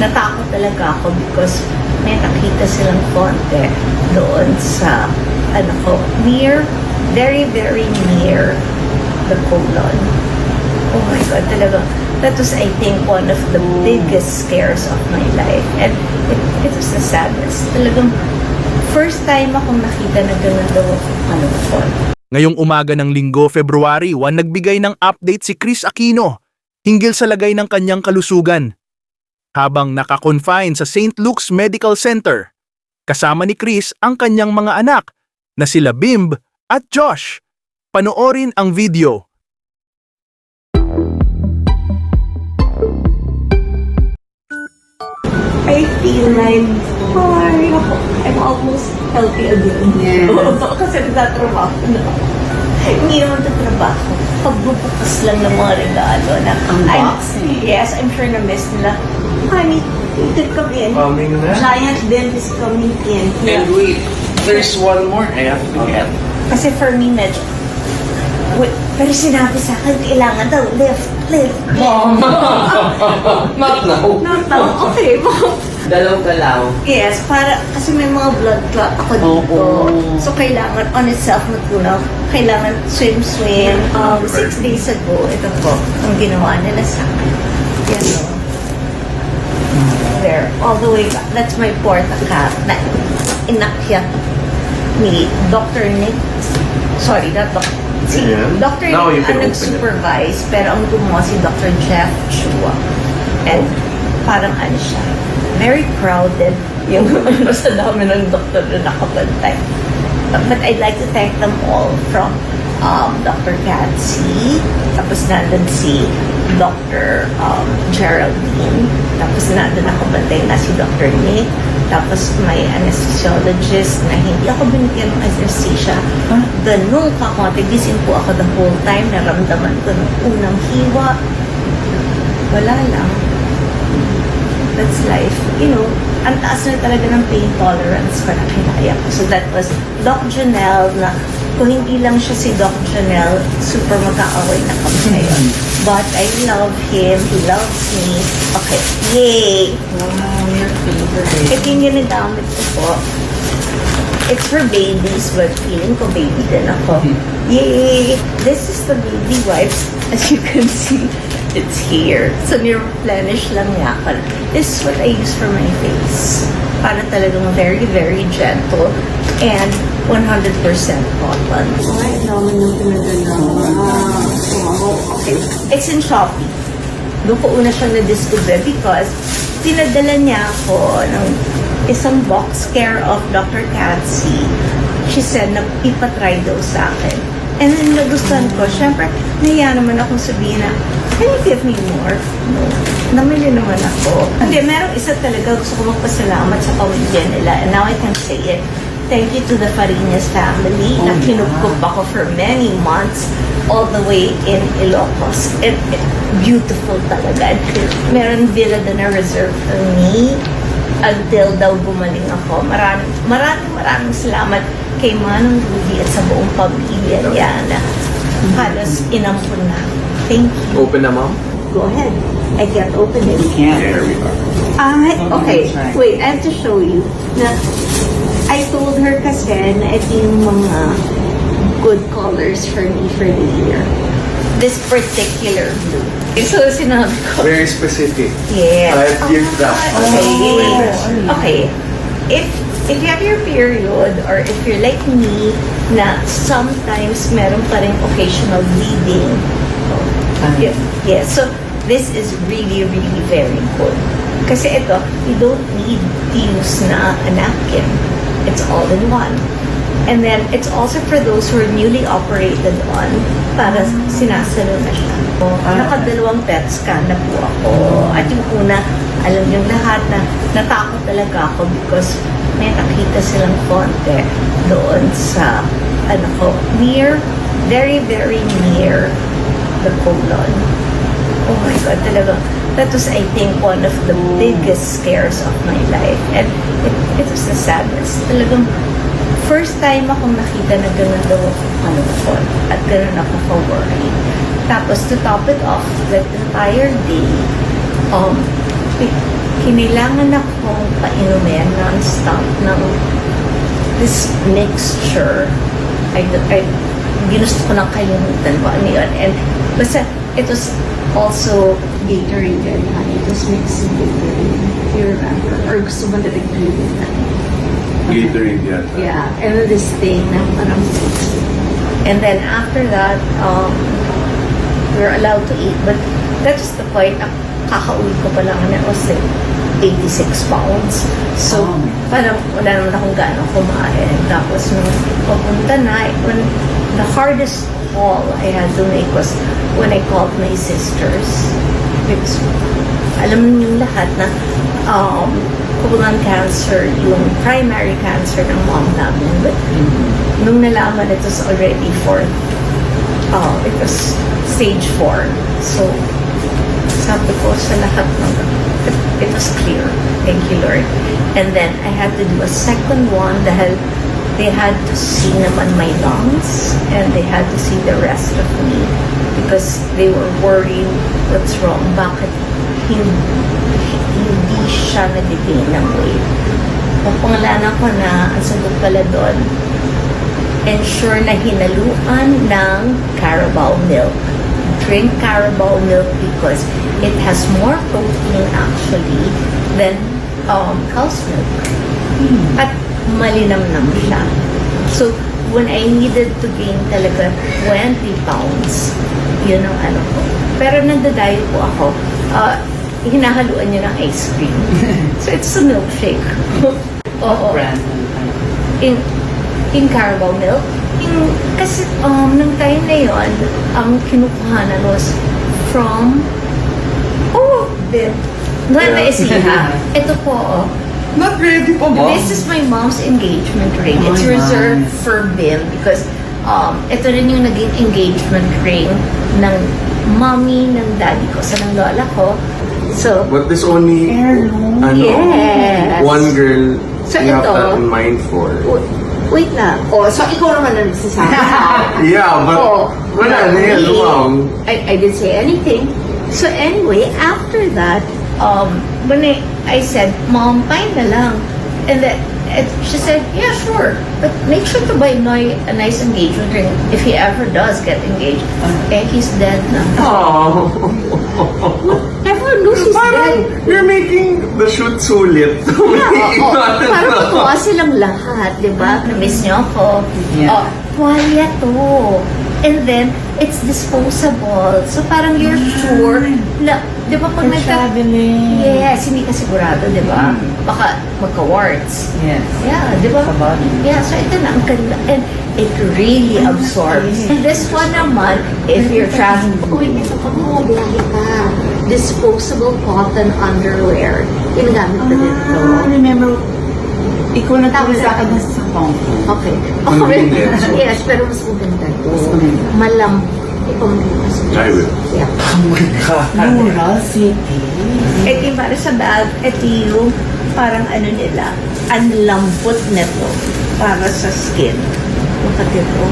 natakot talaga ako because may nakita silang konti doon sa, very, very near the colon. Oh my God, talaga. That was, I think, one of the biggest scares of my life. And it was the saddest. Talagang, first time akong nakita na gano'n daw ako kalungkot. Ngayong umaga ng Linggo, February 1, nagbigay ng update si Kris Aquino hinggil sa lagay ng kanyang kalusugan. Habang naka-confine sa St. Luke's Medical Center, kasama ni Kris ang kanyang mga anak na sila Bimb at Josh. Panoorin ang video. I feel like, I'm almost healthy again. Yes. Kasi nagtatrabaho na ako. Hindi naman nagtatrabaho. Pagbubukas lang ng mga regalo na Unboxing. Yes, I'm sure na-miss nila. Honey, did come in. Coming na. Giant bill is coming in. And wait, there's one more I have to get. Kasi for me, medyo, wait, pero sinabi sa akin, kailangan daw, lift. Not now. Not now, okay. Dalaw-dalaw. Yes, kasi may mga blood clot ako dito. So, kailangan on itself matulog. Kailangan swim. 6 days ago, ito po, ang ginawa nila sa akin. Yan o. There, all the way back. That's my porta-cat na inakyat ni Dr. Nick. Sorry, not Dr. Si Ayan. Dr. Now you Nick can ang open it. nag-supervise, pero ang gumawa si Dr. Jeff Chua. And parang ano siya, very crowded yung sa dami ng doktor na nakabantay. But I'd like to thank them all from Dr. Katsi, tapos nandun si Dr. Geraldine, tapos nandun nakabantay na si Dr. Nick, tapos may anesthesiologist na hindi ako binigyan ng anesthesia. Ganun kakonti, gising po ako the whole time, naramdaman ko ng unang hiwa. Wala lang. That's life. You know, ang taas na talaga ng pain tolerance ko na kinaya ko. So that was Doc Janelle na kung hindi lang siya si Doc Janelle, super magkaaway na kami ngayon. But I love him. He loves me. Okay. Yay! Wow, your favorite. Ito yung ginagamit ko po. It's for babies, but feeling ko baby din ako. Yay! This is the baby wipes. As you can see, it's here. So, ni-replenish lang niya ako. This is what I use for my face. Para talagang very, very gentle and 100% cotton. Ay, dami ng pinaganda. Okay. It's in Shopee. Doon ko una siyang na-discover because pinadala niya ako ng isang box care of Dr. Katsi. She said na ipatry daw sa akin. And then nagustuhan ko. Siyempre, nahiya naman akong sabihin na, can you give me more? No. Namili naman ako. Hindi, merong isa talaga gusto ko magpasalamat sa pamilya nila. And now I can say it. Thank you to the Farinas family na kinupkup ako for many months all the way in Ilocos. Beautiful talaga. Meron villa na reserve for me until daw gumaling ako. Maraming salamat kay Manong Rudy at sa buong pamilya niya na halos inampun na. Thank you. Open na, ma'am? Go ahead. I can't open it. There we are. Okay. Wait, I have to show you. Na, I told her kasi na ito yung mga good colors for me for the year. This particular blue. So, sinabi ko. Very specific. Yes. I've used that. Okay. If you have your period or if you're like me na sometimes meron pa rin occasional bleeding. Yeah. So, this is really, really very good. Kasi ito, you don't need to use na a napkin. It's all in one. And then, it's also for those who are newly operated on para sinasalo na siya. Nakadalawang PET scan na po ako. At yung una, alam yung lahat na natakot talaga ako because may nakita silang konti doon sa, very, very near the colon. Oh my God, talaga. That was, I think, one of the biggest scares of my life. And it was the saddest. Talagang, first time akong nakita na gano'n daw ako kalungkot at gano'n ako ka-worried. Tapos, to top it off, that entire day, kinailangan akong painumin non-stop ng this mixture. Ginusto ko lang kalimutan ko ano yun. And basta, it was also Gatorade and honey. Just mixing Gatorade. If you remember. Or gusto mo na nag-gluten na. Gatorade yata. Yeah. And then this thing na parang And then after that, we were allowed to eat. But that's the point. Kakauwi ko pa lang na I was like 86 pounds. So, parang wala naman akong gano'ng kumain. Tapos nung papunta na, when the hardest call I had to make was when I called my sisters. Because alam niyo lahat na colon cancer, yung primary cancer ng mom namin. But nung nalaman it was already it was stage 4. So, sabi ko sa lahat ng it was clear. Thank you, Lord. And then I had to do a second one dahil they had to see naman my lungs and they had to see the rest of me because they were worried what's wrong. Bakit hindi siya nag-gain ng weight? Napangalanan ko na ang sagot pala doon, ensure na hinaluan ng Carabao milk. Drink Carabao milk because it has more protein actually than cow's milk. At malinamnam siya. So, when I needed to gain talaga 20 pounds, yun ang ano ko. Pero nandadayo po ako, hinahaluan niyo ng ice cream. So, it's a milkshake. Oo. In Carabao milk. Kasi nung time na yun, ang kinukuhanan was from Bim. Naisiha. Ito po, Not ready pa ba? this is my mom's engagement ring. It's reserved for Bim because ito rin yung naging engagement ring ng mommy, ng daddy ko, sa ng lola ko. So, But this only, Yes. one girl So you have ito- that in mind for. wait lang. So ikaw naman ang nagsasabi. Yeah, but wala na yan, me, lumang. I didn't say anything. So anyway, after that, when I said, Mom, fine na lang. And then she said, yeah, sure. But make sure to buy a nice engagement ring if he ever does get engaged. Eh, he's dead na. Oh. Everyone knows he's Parang dead. you're making the shoot sulit. Parang tuwa silang lahat, di ba? Na-miss niyo ako. Yeah. Tuwalya to. And then, it's disposable. So, parang you're sure na, di ba pag Traveling. Yes, hindi ka sigurado, di ba? Baka magka-warts. Yes. Yeah, di ba? Sa body. Yeah, so ito na, ang ganda. And it really absorbs. And this one naman, if you're traveling, uy, ito pag bumabiyahe ka, disposable cotton underwear. Ginagamit ko dito. Remember, ikaw na tawag sa akin sa Hong Kong. Okay. Convenient. Yes, pero mas maganda to. Mas maganda. Malam. Ito mas I will. Yeah. Rural city. Ito yung para sa bag, ito yung parang ano nila, ang lambot nito para sa skin. Look at ito.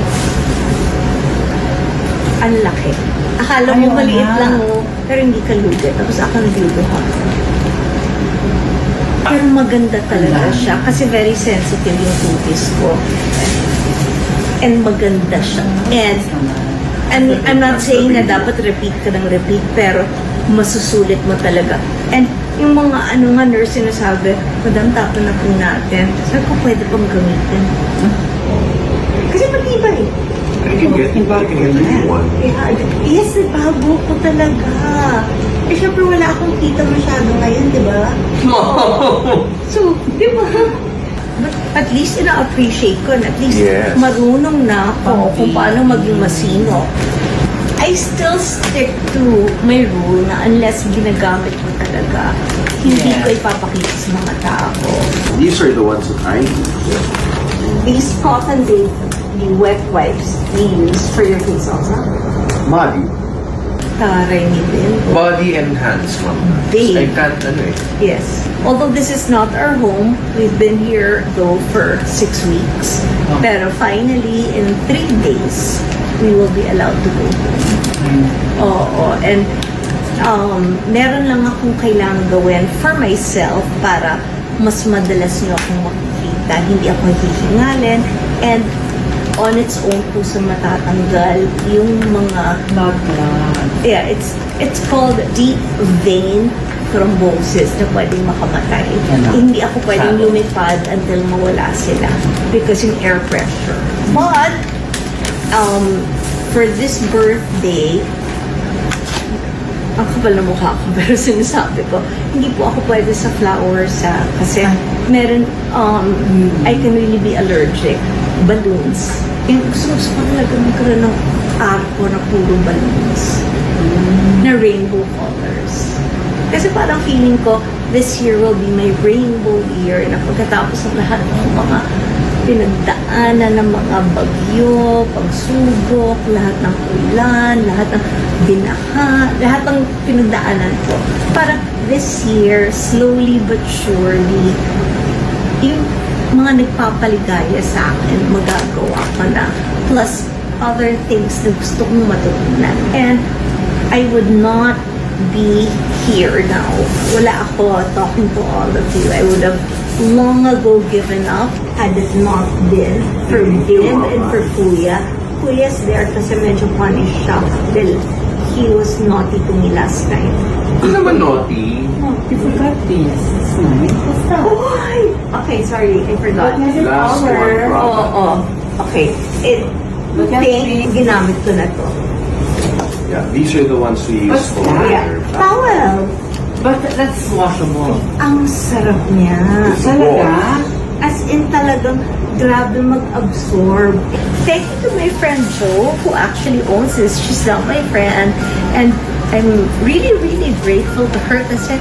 Ang laki. Akala mo Ayaw maliit nga. lang oh, pero hindi ka lugi. Tapos ako nagluduhan. Pero maganda talaga siya kasi very sensitive yung cutis ko. And maganda siya. And I'm not saying na dapat repeat ka ng repeat, pero masusulit mo talaga. And yung mga ano nga nurse sinasabi, Madam, tapon na po natin. Sabi ko, pwede pang gamitin. Kasi matibay. You can get one. Yes, bago ko talaga. Eh, syempre wala akong kita masyado ngayon, di ba? So, di ba? But at least ina-appreciate ko na at least Yes. marunong na ako kung paano maging masino. I still stick to my rule na unless ginagamit mo talaga, hindi ko ipapakita sa mga tao. These are the ones that I use. These cotton the wet wipes we use for your face also. Body. Taray ni din. Body and hands, ma'am. Big. I can't, ano eh. Yes. Although this is not our home, we've been here though for 6 weeks. Pero finally, in 3 days, we will be allowed to go home. Oo. And meron lang akong kailangan gawin for myself para mas madalas niyo akong makikita. Hindi ako hihingalin. And on its own po sa matatanggal yung mga yeah, it's called deep vein thrombosis na pwedeng makamatay. Hindi ako pwedeng lumipad until mawala sila because yung air pressure. But for this birthday, ang kapal na mukha ko, pero sinasabi ko, hindi po ako pwede sa flowers kasi meron, I can really be allergic. Balloons. Yung gusto ko talaga magkaroon ng arko na puro balloons. Na rainbow colors. Kasi parang feeling ko, this year will be my rainbow year na pagkatapos ng lahat ng mga pinagdaanan ng mga bagyo, pagsubok, lahat ng ulan, lahat ng binaha, lahat ng pinagdaanan ko. Parang this year, slowly but surely, yung mga nagpapaligaya sa akin, magagawa ko na. Plus, other things na gusto kong matutunan. And I would not be here now. Wala ako talking to all of you. I would have long ago given up had it not been for Viv and for Kuya. Kuya's there kasi medyo punished siya dahil he was naughty to me last night. Ano naman naughty? You forgot this. It's nice. Why? Okay, sorry, I forgot. Last one Oo, product. oo. Okay. Think, ginamit ko na to. Yeah, these are the ones we use What's for that? Yeah. Towel. But that's washable. Ang sarap niya. Talaga? As in talagang grabe mag-absorb. Thank you to my friend Jo who actually owns this. She's not my friend. And I'm really, really grateful to her kasi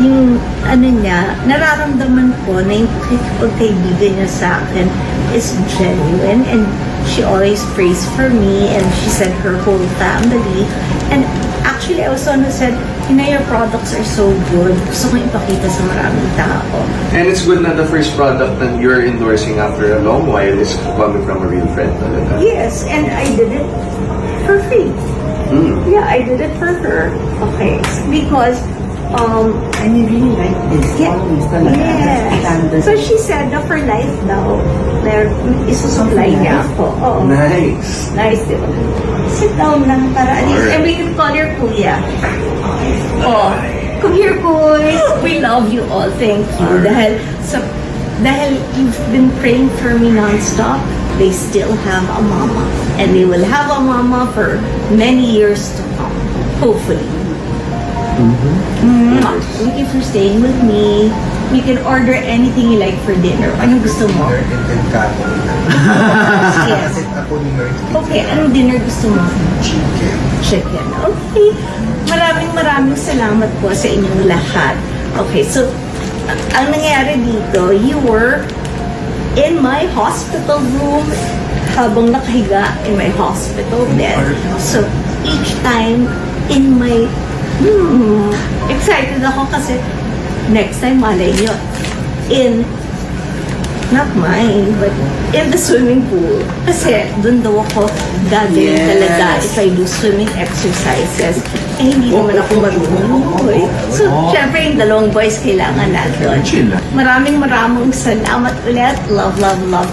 yung ano niya, nararamdaman ko na yung pagkaibigan niya sa akin is genuine and she always prays for me and she said her whole family. And actually, I was the one who said, your products are so good. Gusto kong ipakita sa maraming tao. And it's good na the first product that you're endorsing after a long while is coming from a real friend talaga. Yes, and I did it for free. Yeah, I did it for her. Okay, because And you really like this. yeah, Always talaga. That's standard. so she said na for life daw, there isusupply niya ako. Oo. Nice. Nice, di ba? Sit down lang para at least, and we can call your kuya. Oh, come here, kuya. We love you all. Thank you. Dahil you've been praying for me non-stop, they still have a mama. And they will have a mama for many years to come. Hopefully. Mwah. Thank you for staying with me. You can order anything you like for dinner. Anong gusto mo? Yes. Okay, anong dinner gusto mo? Chicken. Okay. Maraming salamat po sa inyong lahat. Okay, so ang nangyari dito, you were in my hospital room habang nakahiga in my hospital bed. So each time in my excited ako kasi next time malay nyo in not mine but in the swimming pool kasi dun daw ako gagawin talaga if I do swimming exercises eh hindi naman ako marunong so syempre yung dalawang boys kailangan natin maraming salamat ulit love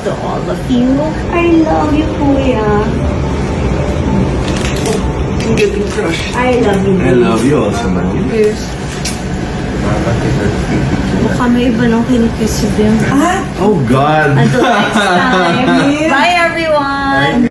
to all of you I love you kuya I'm getting crushed. I love you I love you also, man. Yes. Baka may iba nang kinikis si Bim. Oh God. Until next time. Bye everyone!